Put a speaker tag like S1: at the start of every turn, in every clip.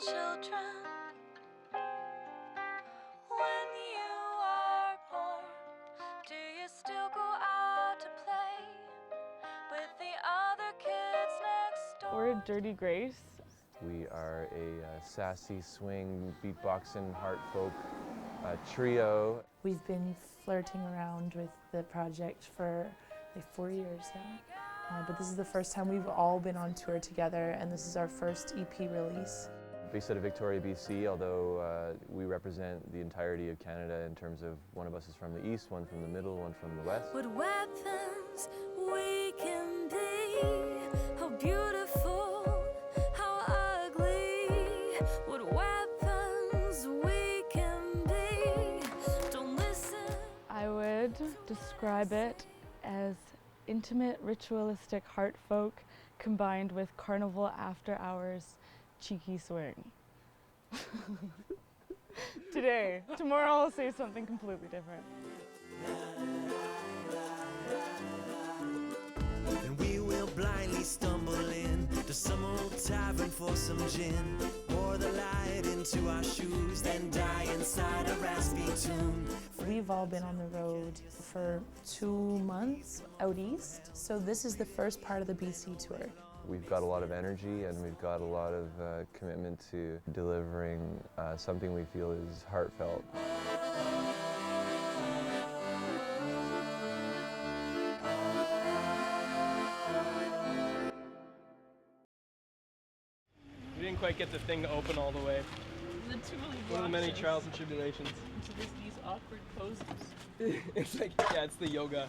S1: children. When you are born, do you still go out to play with the other kids next door?
S2: We're Dirty Grace.
S3: We are a sassy swing beatboxing heart folk trio.
S4: We've been flirting around with the project for like 4 years now, but this is the first time we've all been on tour together, and this is our first EP release.
S3: Based out of Victoria, BC, although we represent the entirety of Canada in terms of one of us is from the east, one from the middle, one from the west.
S1: What weapons we can be, how beautiful, how ugly. What weapons we can be. Don't listen.
S2: I would describe it as intimate, ritualistic heart folk combined with carnival after hours cheeky swing. Today. Tomorrow I'll say something completely different.
S5: And we will blindly stumble in to some old tavern for some gin. Pour the light into our shoes, then die inside a raspy tune.
S4: We've all been on the road for 2 months out east, so this is the first part of the BC tour.
S3: We've got a lot of energy and we've got a lot of commitment to delivering something we feel is heartfelt.
S6: We didn't quite get the thing to open all the way. One of the many trials and tribulations.
S7: Into these awkward poses.
S6: It's like, yeah, it's the yoga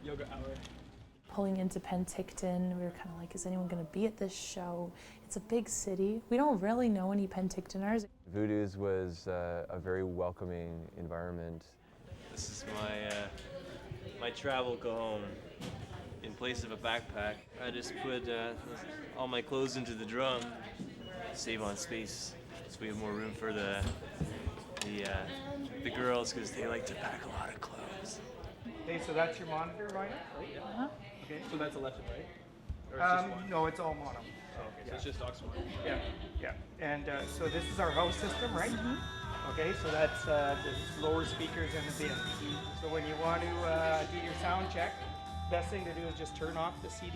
S6: hour.
S4: Pulling into Penticton, we were kind of like, is anyone going to be at this show? It's a big city. We don't really know any Pentictoners.
S3: Voodoo's was a very welcoming environment.
S8: This is my travel go home. In place of a backpack, I just put all my clothes into the drum, save on space, so we have more room for the girls because they like to pack a lot of clothes.
S9: Okay, so that's your monitor, Ryan? Right?
S4: Uh-huh.
S6: Okay, so that's a left and right? Or it's just one?
S9: No, it's all mono.
S6: Oh, okay, so it's just aux one.
S9: Yeah, yeah. And so this is our house system, right? Mm-hmm. Okay, so that's the lower speakers in the bin. So when you want to do your sound check, best thing to do is just turn off the CD.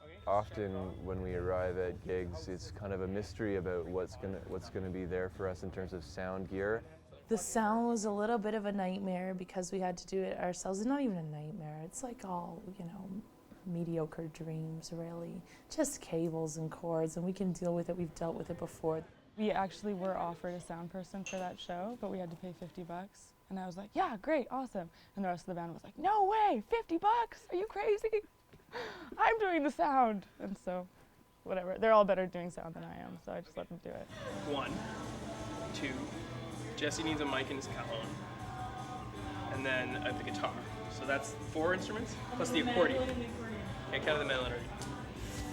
S9: Okay.
S3: Often when we arrive at gigs, it's kind of a mystery about what's gonna be there for us in terms of sound gear.
S4: The sound was a little bit of a nightmare because we had to do it ourselves. It's not even a nightmare. It's like all, mediocre dreams, really. Just cables and cords, and we can deal with it. We've dealt with it before.
S2: We actually were offered a sound person for that show, but we had to pay $50. And I was like, yeah, great, awesome. And the rest of the band was like, no way, $50? Are you crazy? I'm doing the sound. And so, whatever. They're all better at doing sound than I am, so I just let them do it.
S6: 1, 2. Jesse needs a mic in his cajon. And then the guitar. So that's 4 instruments, plus the accordion. Okay, count the mandolin already.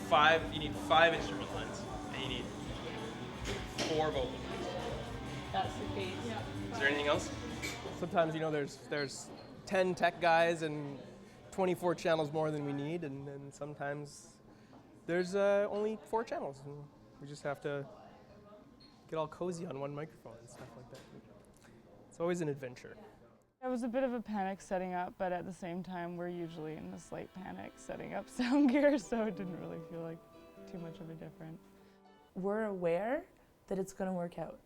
S6: 5, you need 5 instrument lines, and you need 4 vocal lines.
S7: That's the case. Yeah.
S6: Is there anything else? Sometimes, there's 10 tech guys and 24 channels more than we need, and then sometimes there's only 4 channels, and we just have to get all cozy on one microphone and stuff like that. It's always an adventure.
S2: It was a bit of a panic setting up, but at the same time, we're usually in a slight panic setting up sound gear, so it didn't really feel like too much of a difference.
S4: We're aware that it's going to work out,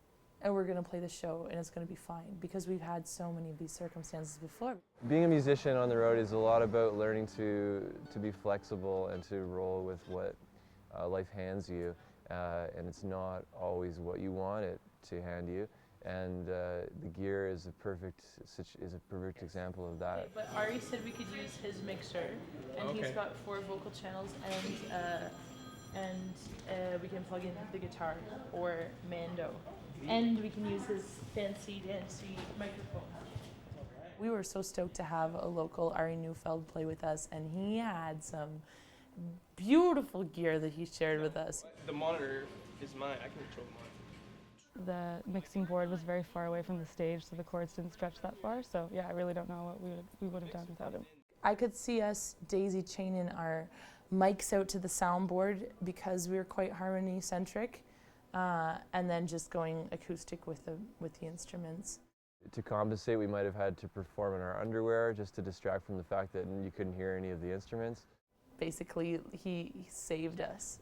S4: and we're going to play the show, and it's going to be fine, because we've had so many of these circumstances before.
S3: Being a musician on the road is a lot about learning to be flexible and to roll with what life hands you, and it's not always what you want it to hand you. And the gear is a perfect example of that.
S7: But Ari said we could use his mixer, and
S6: Okay.
S7: he's got 4 vocal channels, and we can plug in the guitar or Mando, and we can use his fancy dancy microphone.
S4: We were so stoked to have a local Ari Neufeld play with us, and he had some beautiful gear that he shared with us.
S6: The monitor is mine. I can control the monitor.
S2: The mixing board was very far away from the stage, so the cords didn't stretch that far. So yeah, I really don't know what we would have done without him.
S4: I could see us daisy chaining our mics out to the soundboard because we were quite harmony-centric. and then just going acoustic with the instruments.
S3: To compensate, we might have had to perform in our underwear just to distract from the fact that you couldn't hear any of the instruments.
S4: Basically, he saved us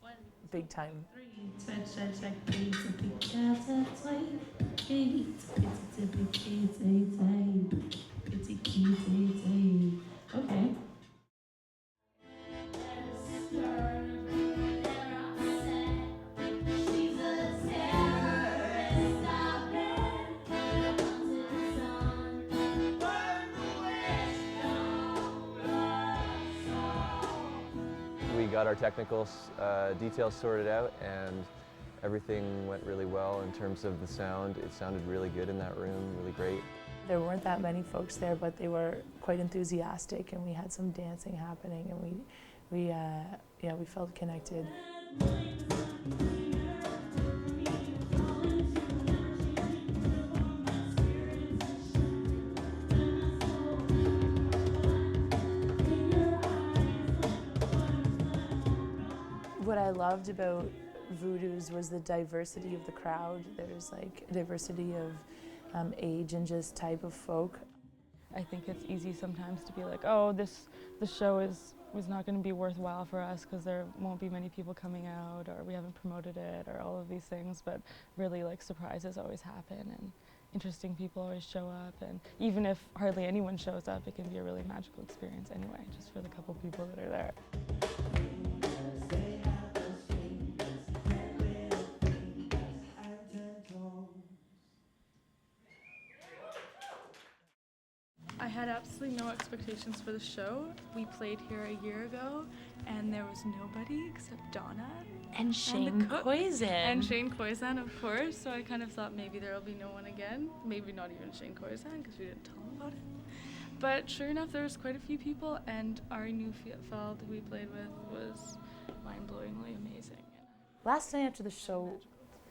S4: big time.
S7: Okay.
S3: We got our technical details sorted out, and everything went really well in terms of the sound. It sounded really good in that room, really great.
S4: There weren't that many folks there, but they were quite enthusiastic, and we had some dancing happening, and we felt connected. What I loved about Voodoo's was the diversity of the crowd. There's like a diversity of age and just type of folk.
S2: I think it's easy sometimes to be like, oh, the show was not going to be worthwhile for us because there won't be many people coming out, or we haven't promoted it, or all of these things. But really, like, surprises always happen, and interesting people always show up. And even if hardly anyone shows up, it can be a really magical experience anyway, just for the couple people that are there.
S10: I had absolutely no expectations for the show. We played here a year ago, and there was nobody except Donna.
S7: And Shane Koizan.
S10: And Shane Koizan, of course. So I kind of thought maybe there will be no one again. Maybe not even Shane Koizan, because we didn't tell him about it. But sure enough, there was quite a few people, and our new fella that we played with was mind-blowingly amazing.
S4: Last night after the show,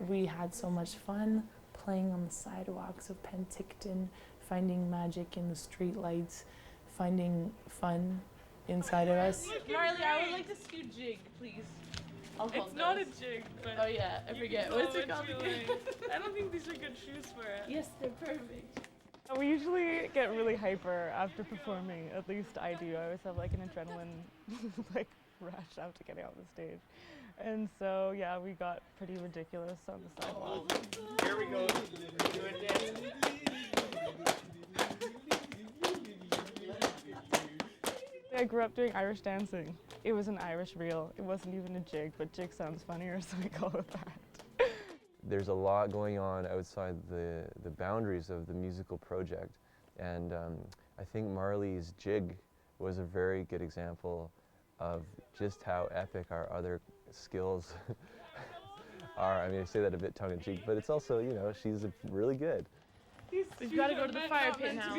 S4: we had so much fun playing on the sidewalks of Penticton, finding magic in the street lights, finding fun inside of us.
S7: Marley, I would like to see you jig, please.
S10: It's not a jig, but
S7: oh yeah, I forget. What's it called again?
S10: I don't think these are good shoes for it.
S7: Yes, they're perfect.
S2: We usually get really hyper after performing. At least I do. I always have like an adrenaline like rush after getting off the stage. And so yeah, we got pretty ridiculous on the sidewalk.
S9: Here we go. Do it, dance.
S2: I grew up doing Irish dancing. It was an Irish reel. It wasn't even a jig, but jig sounds funnier, so we call it that.
S3: There's a lot going on outside the boundaries of the musical project, and I think Marley's jig was a very good example of just how epic our other skills are. I mean, I say that a bit tongue-in-cheek, but it's also, you know, she's really good.
S7: We've got to go to the fire pit now.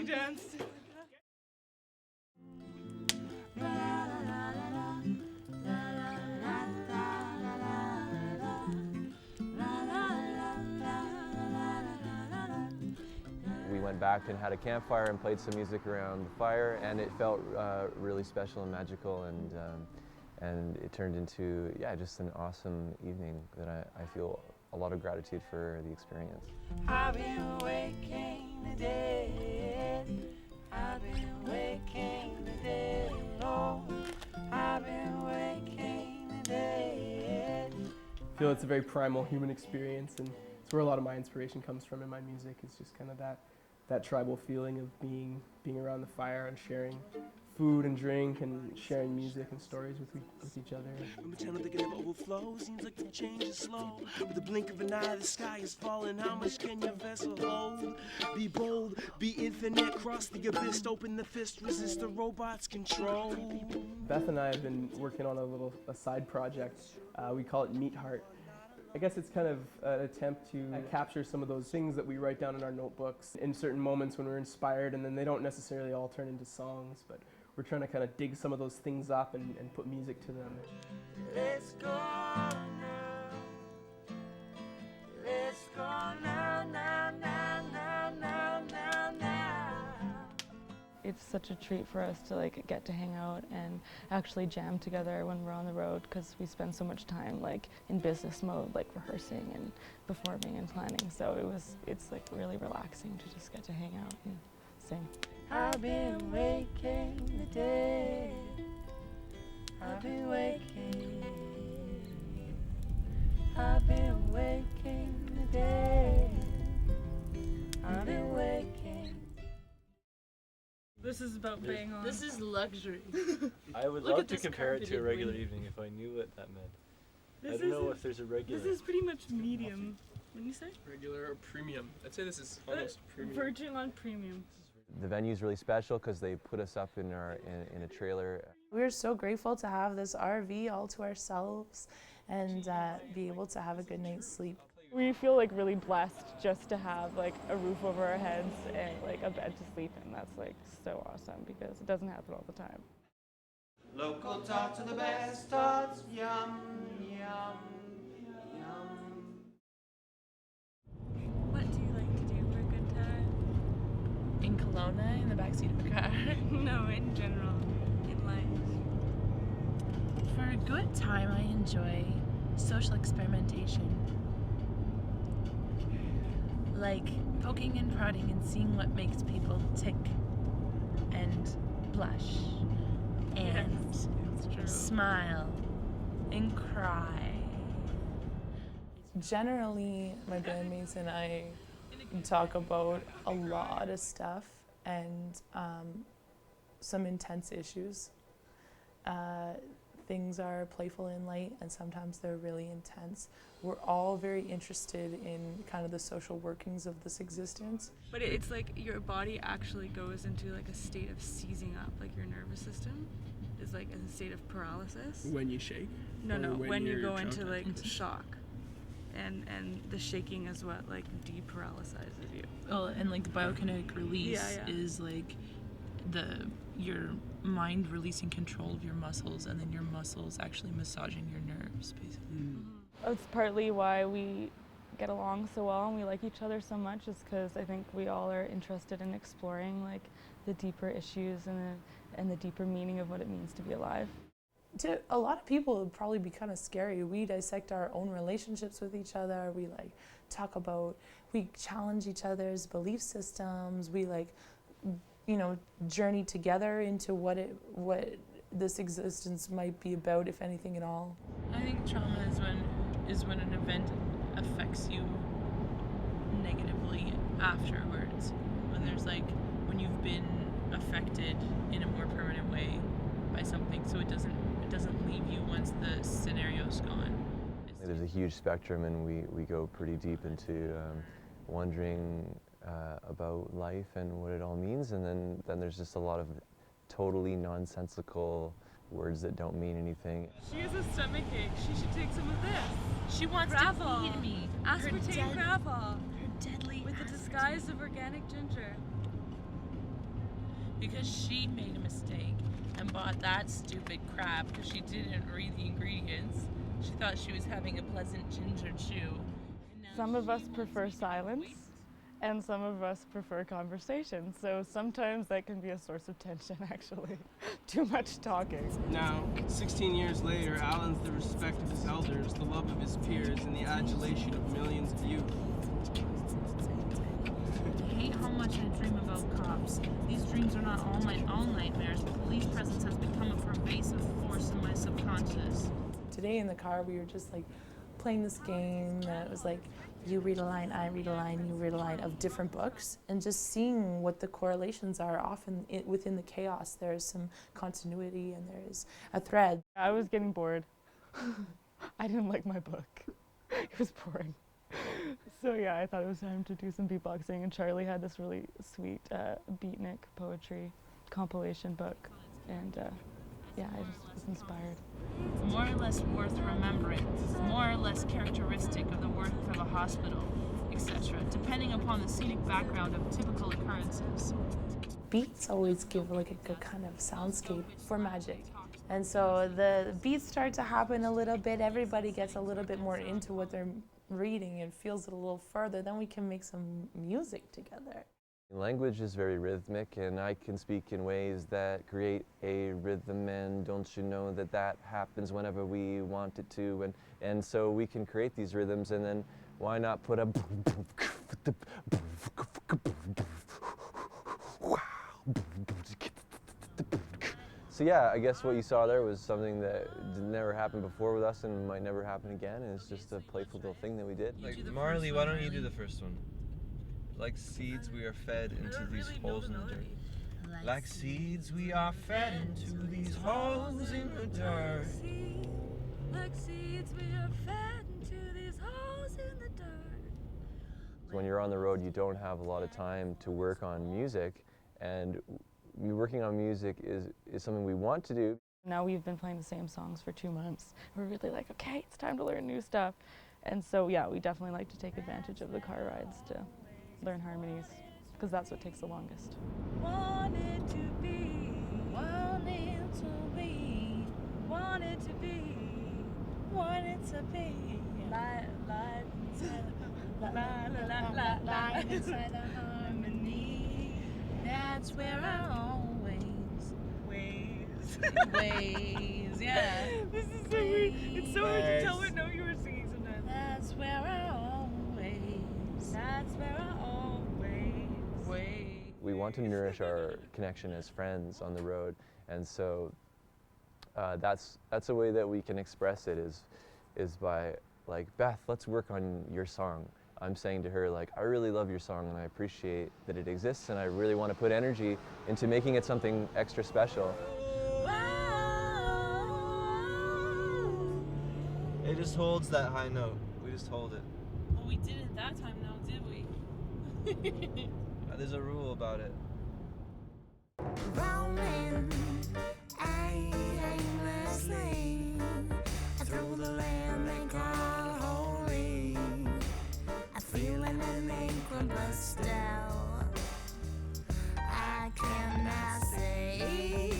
S3: We went back and had a campfire and played some music around the fire, and it felt really special and magical, and it turned into, yeah, just an awesome evening that I feel a lot of gratitude for the experience.
S5: I've been waking the dead. I've been waking the dead alone. I've been waking the dead.
S6: I feel it's a very primal human experience, and it's where a lot of my inspiration comes from in my music. It's just kind of that tribal feeling of being around the fire and sharing food and drink and sharing music and stories with each other.
S5: From a channel that can never overflow, seems like the change is slow. With the blink of an eye, the sky is falling. How much can your vessel hold? Be bold, be infinite, cross the abyss, open the fist, resist the robot's control.
S6: Beth and I have been working on a side project. We call it Meat Heart. I guess it's kind of an attempt to capture some of those things that we write down in our notebooks in certain moments when we're inspired, and then they don't necessarily all turn into songs, but we're trying to kind of dig some of those things up and put music to them.
S5: Let's go now. Let's go now, now, now, now, now, now, now.
S2: it's such a treat for us to like get to hang out and actually jam together when we're on the road, because we spend so much time like in business mode, like rehearsing and performing and planning. So it's like really relaxing to just get to hang out and sing.
S11: I've been waking the dead. I've been waking. I've been waking the dead. I've been waking.
S10: This is about being on.
S7: This is luxury.
S8: I would
S7: Look
S8: love
S7: at
S8: to
S7: this
S8: compare it to a
S7: carpeted
S8: regular
S7: room.
S8: evening if I knew what that meant.
S10: This
S8: I don't know
S10: is-
S8: if there's a regular.
S10: This is pretty much medium. What do you say?
S6: Regular or premium. I'd say this is almost premium.
S10: Verging on premium.
S3: The venue's really special because they put us up in a trailer.
S4: We're so grateful to have this RV all to ourselves and be able to have a good night's sleep.
S2: We feel like really blessed just to have like a roof over our heads and like a bed to sleep in. That's like so awesome because it doesn't happen all the time.
S11: Local talk to the best tots. Yum, yum, yum.
S10: What do you like to do for a good time?
S7: In Kelowna, in the backseat of a car.
S10: No, in general, in life.
S7: For a good time, I enjoy social experimentation. Like poking and prodding and seeing what makes people tick and blush and smile and cry.
S4: Generally, my bandmates and I talk about a lot of stuff and some intense issues. Things are playful and light, and sometimes they're really intense. We're all very interested in kind of the social workings of this existence.
S10: But it's like your body actually goes into like a state of seizing up, like your nervous system is like in a state of paralysis.
S6: When you shake?
S10: No,
S6: Or
S10: when you
S6: you're
S10: go into
S6: drunk?
S10: like shock. And the shaking is what like deparalyzes you.
S7: Oh, and like the biokinetic release
S10: Yeah.
S7: is like your mind releasing control of your muscles, and then your muscles actually massaging your nerves, basically.
S2: It's partly why we get along so well and we like each other so much, is because I think we all are interested in exploring like the deeper issues and the deeper meaning of what it means to be alive.
S4: To a lot of people, it would probably be kind of scary. We dissect our own relationships with each other. We like talk about, we challenge each other's belief systems. We like, you know, journey together into what this existence might be about, if anything at all.
S7: I think trauma is when an event affects you negatively afterwards. When you've been affected in a more permanent way by something, so it doesn't leave you once the scenario's gone.
S3: There's a huge spectrum, and we go pretty deep into wondering about life and what it all means, and then there's just a lot of totally nonsensical words that don't mean anything.
S10: She has a stomach ache. She should take some of this.
S7: She wants
S10: Gravel.
S7: to feed me.
S10: Aspartame gravel.
S7: Her deadly
S10: With the disguise of organic ginger.
S7: Because she made a mistake and bought that stupid crap because she didn't read the ingredients. She thought she was having a pleasant ginger chew.
S2: Some of us prefer silence, and some of us prefer conversation. So sometimes that can be a source of tension, actually. Too much talking.
S5: Now, 16 years later, Alan's the respect of his elders, the love of his peers, and the adulation of millions of youth.
S7: I hate how much I dream about cops. These dreams are not all my own nightmares. The police presence has become a pervasive force in my subconscious.
S4: Today in the car, we were just like playing this game that was like, you read a line, I read a line, you read a line of different books, and just seeing what the correlations are. Often within the chaos, there's some continuity and there's a thread.
S2: I was getting bored. I didn't like my book. It was boring. So yeah, I thought it was time to do some beatboxing, and Charlie had this really sweet beatnik poetry compilation book, and yeah, I just was inspired.
S7: More or less worth remembering, more or less characteristic of the work of a hospital, etc., depending upon the scenic background of typical occurrences.
S4: Beats always give like a good kind of soundscape for magic. And so the beats start to happen a little bit, everybody gets a little bit more into what they're reading and feels it a little further, then we can make some music together.
S3: Language is very rhythmic, and I can speak in ways that create a rhythm, and don't you know that that happens whenever we want it to, and so we can create these rhythms, and then why not put a so yeah, I guess what you saw there was something that never happened before with us and might never happen again, and it's just a playful little thing that we did.
S8: Like, Marley, why don't you do the first one? Like seeds, we are fed into these holes in the dirt. Like seeds, we are fed into these holes in the dirt.
S1: Like seeds, we are fed into these holes in the dirt.
S3: When you're on the road, you don't have a lot of time to work on music, and working on music is something we want to do.
S2: Now we've been playing the same songs for 2 months. We're really like, okay, it's time to learn new stuff. And so yeah, we definitely like to take advantage of the car rides to learn harmonies, because that's what takes the longest.
S1: Wanted to be, wanted to be, wanted to be, wanted to be. Light inside the harmony. That's where I always ways, yeah.
S7: This is so weird. It's so hard to tell what note you were singing sometimes.
S1: That's where I always. That's where I always wait.
S3: We want to nourish our connection as friends on the road, and so that's a way that we can express it is by like, Beth, let's work on your song. I'm saying to her, like, I really love your song and I appreciate that it exists, and I really want to put energy into making it something extra special.
S8: It just holds that high note. We just hold it.
S7: Well, we didn't that time now, did we?
S8: There's a rule about it.
S11: Rolling aimlessly through the land they call holy. I feel an incredible still. I cannot say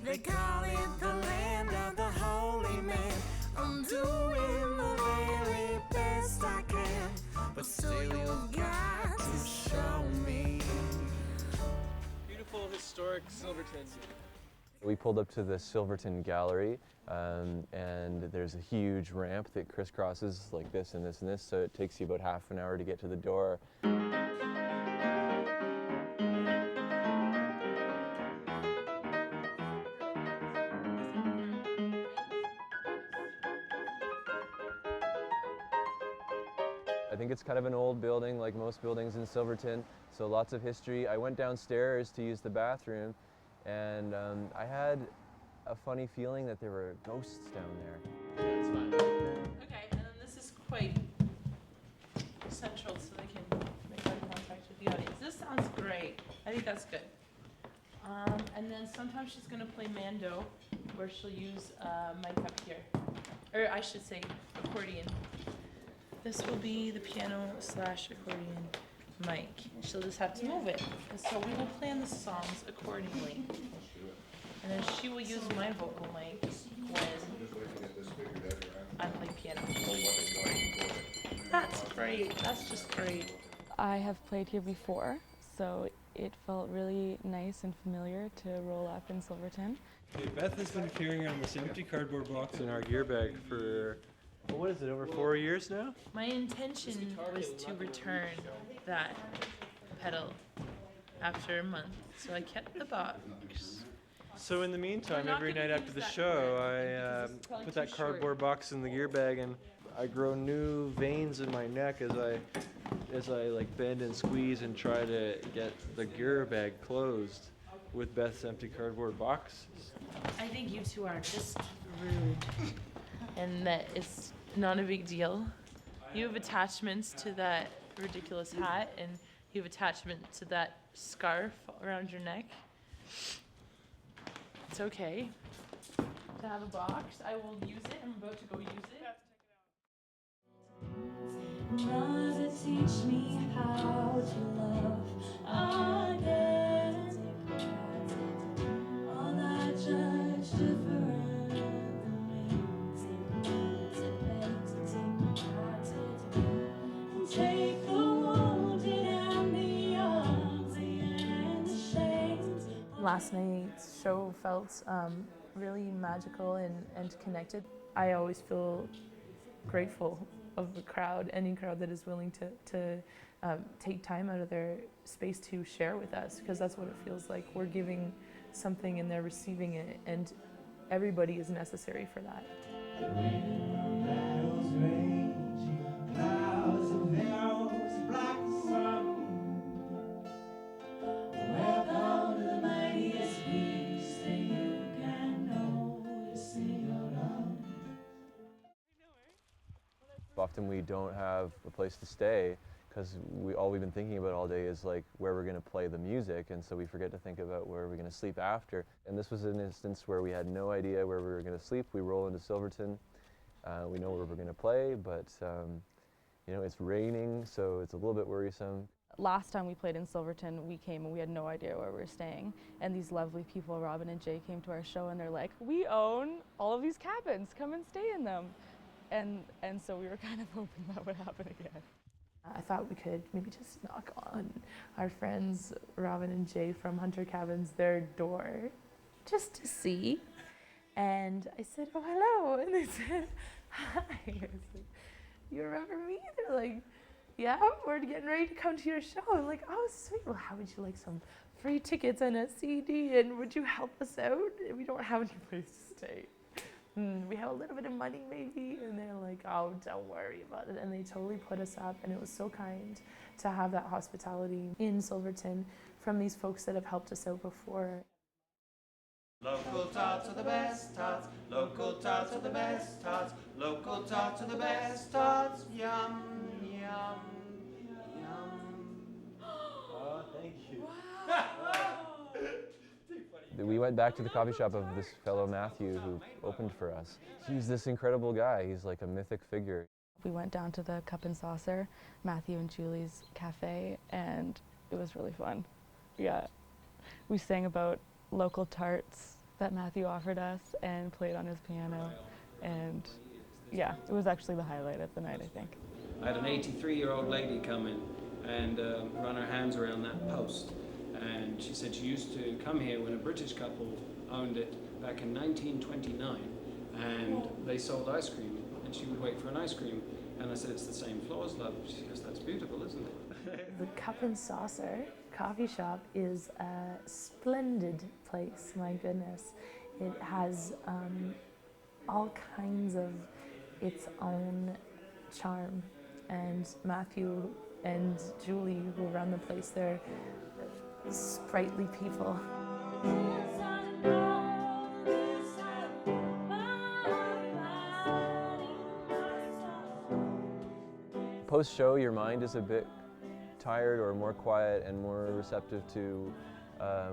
S11: they call it the land of the holy man. I'm doing the very best I can, but still you've got to show me.
S6: Beautiful, historic Silverton.
S3: We pulled up to the Silverton Gallery, and there's a huge ramp that crisscrosses like this and this and this, so it takes you about half an hour to get to the door. I think it's kind of an old building, like most buildings in Silverton, so lots of history. I went downstairs to use the bathroom, and I had a funny feeling that there were ghosts down there.
S7: Yeah, it's fine. Okay, and then this is quite central so they can make eye contact with the audience. This sounds great. I think that's good. And then sometimes she's going to play Mando, where she'll use mic up here. Or I should say accordion. This will be the piano / accordion mic. She'll just have to move it. And so we will plan the songs accordingly. And then she will use my vocal mic when I play piano. That's great. That's just great.
S2: I have played here before, so it felt really nice and familiar to roll up in Silverton.
S12: Okay, Beth has been carrying around this empty cardboard box in our gear bag for, well, what is it, over 4 years now?
S7: My intention was to return that pedal after a month, so I kept the box.
S12: So in the meantime, every night after the show, I put that cardboard box in the gear bag, and I grow new veins in my neck as I like bend and squeeze and try to get the gear bag closed with Beth's empty cardboard box.
S7: I think you two are just rude, and that it's not a big deal. You have attachments to that ridiculous hat, and you have attachment to that scarf around your neck. It's okay to have a box. I will use it. I'm about to go use it.
S1: Try to teach me how to love again. All I judge different than me. Take the wounded and the ugly
S4: Last night's show felt really magical and connected. I always feel grateful of the crowd, any crowd that is willing to take time out of their space to share with us, because that's what it feels like. We're giving something and they're receiving it, and everybody is necessary for that.
S3: Often we don't have a place to stay because all we've been thinking about all day is like where we're going to play the music, and so we forget to think about where we're going to sleep after. And this was an instance where we had no idea where we were going to sleep. We roll into Silverton. We know where we're going to play, but you know, it's raining, so it's a little bit worrisome.
S2: Last time we played in Silverton, we came and we had no idea where we were staying. And these lovely people, Robin and Jay, came to our show and they're like, we own all of these cabins, come and stay in them. And so we were kind of hoping that would happen again.
S4: I thought we could maybe just knock on our friends Robin and Jay from Hunter Cabins, their door, just to see. And I said, oh, hello. And they said, hi. I was like, you remember me? They're like, yeah, we're getting ready to come to your show. I'm like, oh, sweet. Well, how would you like some free tickets and a CD? And would you help us out? We don't have any place to stay. We have a little bit of money maybe. And they're like, oh, don't worry about it. And they totally put us up. And it was so kind to have that hospitality in Silverton from these folks that have helped us out before.
S13: Local tots are the best tots. Local tots are the best tots. Local tots are the best tots. Yum, yum, yum.
S12: Oh, thank you.
S3: We went back to the coffee shop of this fellow Matthew who opened for us. He's this incredible guy. He's like a mythic figure.
S2: We went down to the Cup and Saucer, Matthew and Julie's cafe, and it was really fun. Yeah, we sang about local tarts that Matthew offered us and played on his piano, and yeah, it was actually the highlight of the night, I think.
S14: I had an 83-year-old lady come in and run her hands around that post, and she said she used to come here when a British couple owned it back in 1929, and they sold ice cream, and she would wait for an ice cream, and I said, it's the same floors, love. She goes, that's beautiful, isn't it?
S4: The Cup and Saucer coffee shop is a splendid place, my goodness. It has all kinds of its own charm, and Matthew and Julie, who run the place, they're sprightly people.
S3: Post-show, your mind is a bit tired or more quiet and more receptive to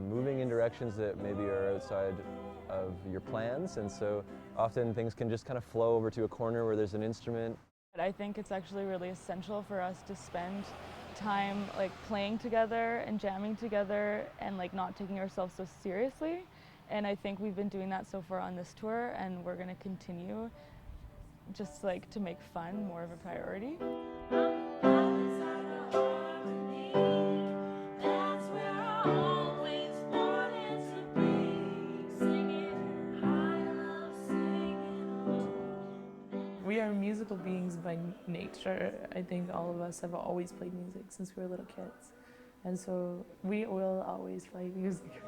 S3: moving in directions that maybe are outside of your plans, and so often things can just kind of flow over to a corner where there's an instrument.
S2: I think it's actually really essential for us to spend time like playing together and jamming together and like not taking ourselves so seriously, and I think we've been doing that so far on this tour, and we're going to continue just like to make fun more of a priority.
S4: We are musical beings by nature. I think all of us have always played music since we were little kids. And so we will always play music.